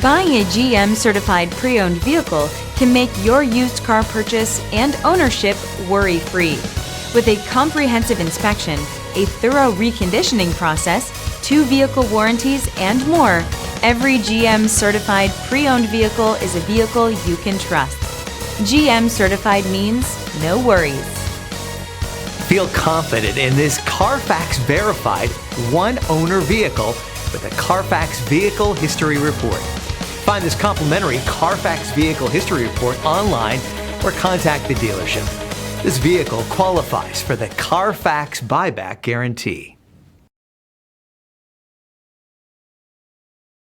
Buying a GM certified pre-owned vehicle can make your used car purchase and ownership worry-free. With a comprehensive inspection, a thorough reconditioning process, 2 vehicle warranties, and more, every GM certified pre-owned vehicle is a vehicle you can trust. GM certified means no worries. Feel confident in this Carfax verified one-owner vehicle with a Carfax Vehicle History Report. Find this complimentary Carfax Vehicle History Report online or contact the dealership. This vehicle qualifies for the Carfax Buyback Guarantee.